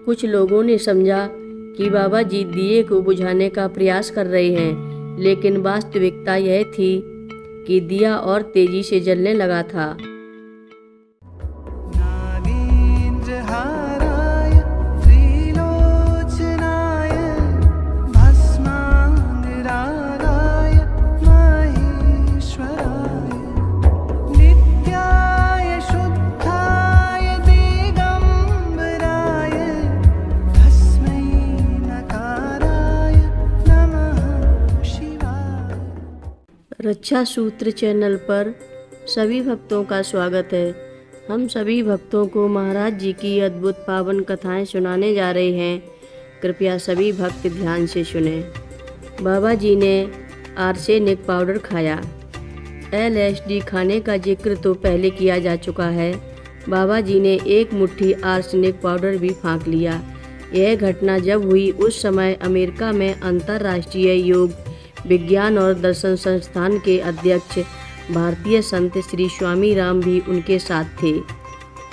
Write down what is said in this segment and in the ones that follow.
कुछ लोगों ने समझा कि बाबा जी दिए को बुझाने का प्रयास कर रहे हैं, लेकिन वास्तविकता यह थी कि दिया और तेजी से जलने लगा था। रक्षा सूत्र चैनल पर सभी भक्तों का स्वागत है। हम सभी भक्तों को महाराज जी की अद्भुत पावन कथाएं सुनाने जा रहे हैं। कृपया सभी भक्त ध्यान से सुने। बाबा जी ने आर्सेनिक पाउडर खाया। LSD खाने का जिक्र तो पहले किया जा चुका है। बाबा जी ने एक मुट्ठी आर्सेनिक पाउडर भी फाँक लिया। यह घटना जब हुई उस समय अमेरिका में अंतर्राष्ट्रीय योग विज्ञान और दर्शन संस्थान के अध्यक्ष भारतीय संत श्री स्वामी राम भी उनके साथ थे।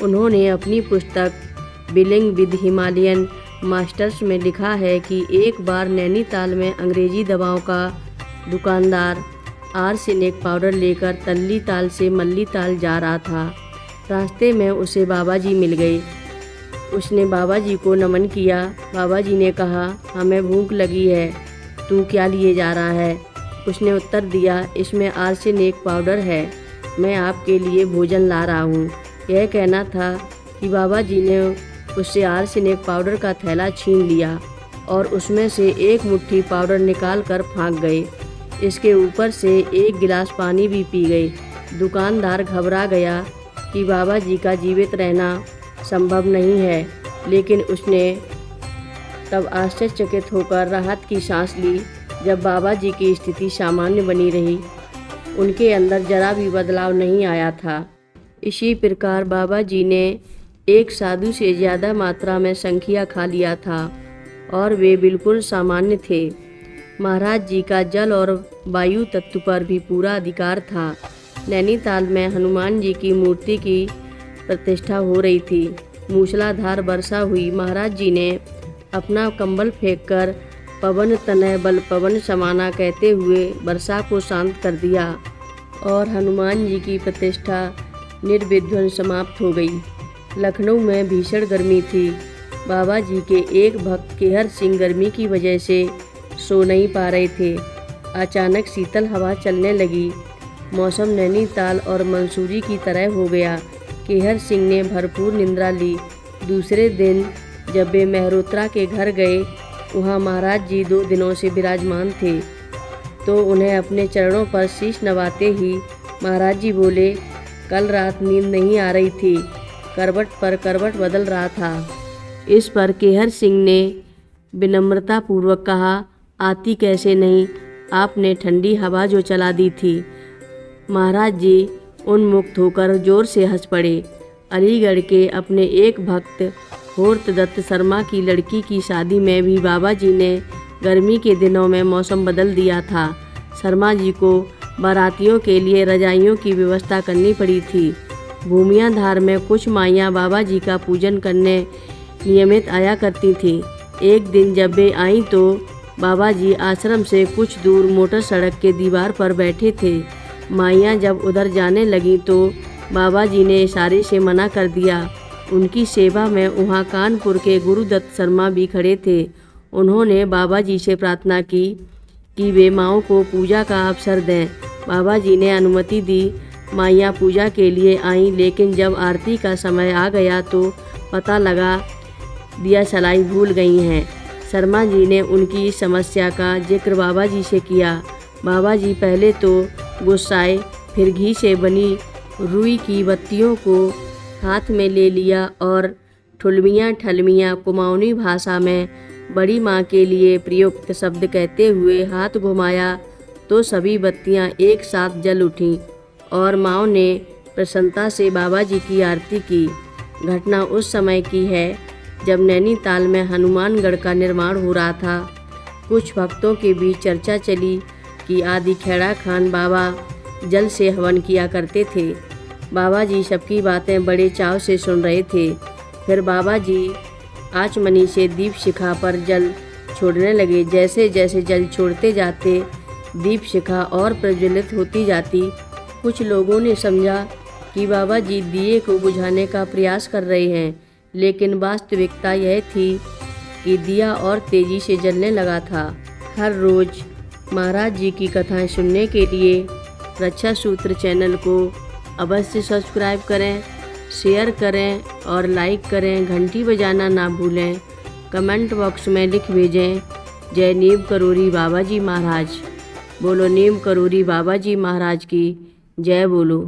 उन्होंने अपनी पुस्तक बिलिंग विद हिमालयन मास्टर्स में लिखा है कि एक बार नैनीताल में अंग्रेजी दवाओं का दुकानदार आर्सेनिक पाउडर लेकर तल्लीताल से मल्लीताल जा रहा था। रास्ते में उसे बाबा जी मिल गए। उसने बाबा जी को नमन किया। बाबा जी ने कहा, हमें भूख लगी है, तू क्या लिए जा रहा है? उसने उत्तर दिया, इसमें आर्सेनिक पाउडर है, मैं आपके लिए भोजन ला रहा हूँ। यह कहना था कि बाबा जी ने उससे आर्सेनिक पाउडर का थैला छीन लिया और उसमें से एक मुट्ठी पाउडर निकाल कर फाँक गए। इसके ऊपर से एक गिलास पानी भी पी गए। दुकानदार घबरा गया कि बाबा जी का जीवित रहना संभव नहीं है, लेकिन उसने तब आश्चर्यचकित होकर राहत की सांस ली जब बाबा जी की स्थिति सामान्य बनी रही। उनके अंदर जरा भी बदलाव नहीं आया था। इसी प्रकार बाबा जी ने एक साधु से ज़्यादा मात्रा में शंखिया खा लिया था और वे बिल्कुल सामान्य थे। महाराज जी का जल और वायु तत्व पर भी पूरा अधिकार था। नैनीताल में हनुमान जी की मूर्ति की प्रतिष्ठा हो रही थी। मूसलाधार वर्षा हुई। महाराज जी ने अपना कंबल फेंककर पवन तनय बल पवन समाना कहते हुए वर्षा को शांत कर दिया और हनुमान जी की प्रतिष्ठा निर्विघ्न समाप्त हो गई। लखनऊ में भीषण गर्मी थी। बाबा जी के एक भक्त केहर सिंह गर्मी की वजह से सो नहीं पा रहे थे। अचानक शीतल हवा चलने लगी। मौसम नैनीताल और मंसूरी की तरह हो गया। केहर सिंह ने भरपूर निंद्रा ली। दूसरे दिन जब वे मेहरोत्रा के घर गए, वहाँ महाराज जी 2 दिनों से विराजमान थे, तो उन्हें अपने चरणों पर शीश नवाते ही महाराज जी बोले, कल रात नींद नहीं आ रही थी, करवट पर करवट बदल रहा था। इस पर केहर सिंह ने विनम्रतापूर्वक कहा, आती कैसे नहीं, आपने ठंडी हवा जो चला दी थी। महाराज जी उन्मुक्त होकर जोर से हंस पड़े। अलीगढ़ के अपने एक भक्त होर्त दत्त शर्मा की लड़की की शादी में भी बाबा जी ने गर्मी के दिनों में मौसम बदल दिया था। शर्मा जी को बारातियों के लिए रजाइयों की व्यवस्था करनी पड़ी थी। भूमियाधार में कुछ माइयाँ बाबा जी का पूजन करने नियमित आया करती थीं। एक दिन जब वे आईं तो बाबा जी आश्रम से कुछ दूर मोटर सड़क के दीवार पर बैठे थे। माइयाँ जब उधर जाने लगीं तो बाबा जी ने इशारे से मना कर दिया। उनकी सेवा में वहाँ कानपुर के गुरुदत्त शर्मा भी खड़े थे। उन्होंने बाबा जी से प्रार्थना की कि वे माँओं को पूजा का अवसर दें। बाबा जी ने अनुमति दी। माइयाँ पूजा के लिए आईं, लेकिन जब आरती का समय आ गया तो पता लगा दिया सलाई भूल गई हैं। शर्मा जी ने उनकी इस समस्या का जिक्र बाबा जी से किया। बाबा जी पहले तो गुस्साए, फिर घी से बनी रुई की बत्तियों को हाथ में ले लिया और ठुलमियाँ ठलमियाँ कुमाऊनी भाषा में बड़ी माँ के लिए प्रयुक्त शब्द कहते हुए हाथ घुमाया तो सभी बत्तियाँ एक साथ जल उठीं और माँओं ने प्रसन्नता से बाबा जी की आरती की। घटना उस समय की है जब नैनीताल में हनुमानगढ़ का निर्माण हो रहा था। कुछ भक्तों के बीच चर्चा चली कि आदि खेड़ा खान बाबा जल से हवन किया करते थे। बाबा जी सबकी बातें बड़े चाव से सुन रहे थे। फिर बाबा जी आचमनी से दीप शिखा पर जल छोड़ने लगे। जैसे जैसे जल छोड़ते जाते दीप शिखा और प्रज्वलित होती जाती। कुछ लोगों ने समझा कि बाबा जी दिए को बुझाने का प्रयास कर रहे हैं, लेकिन वास्तविकता यह थी कि दिया और तेजी से जलने लगा था। हर रोज़ महाराज जी की कथाएं सुनने के लिए रक्षा सूत्र चैनल को अवश्य सब्सक्राइब करें, शेयर करें और लाइक करें। घंटी बजाना ना भूलें। कमेंट बॉक्स में लिख भेजें, जय नीम करोरी बाबा जी महाराज। बोलो नीम करोरी बाबा जी महाराज की जय बोलो।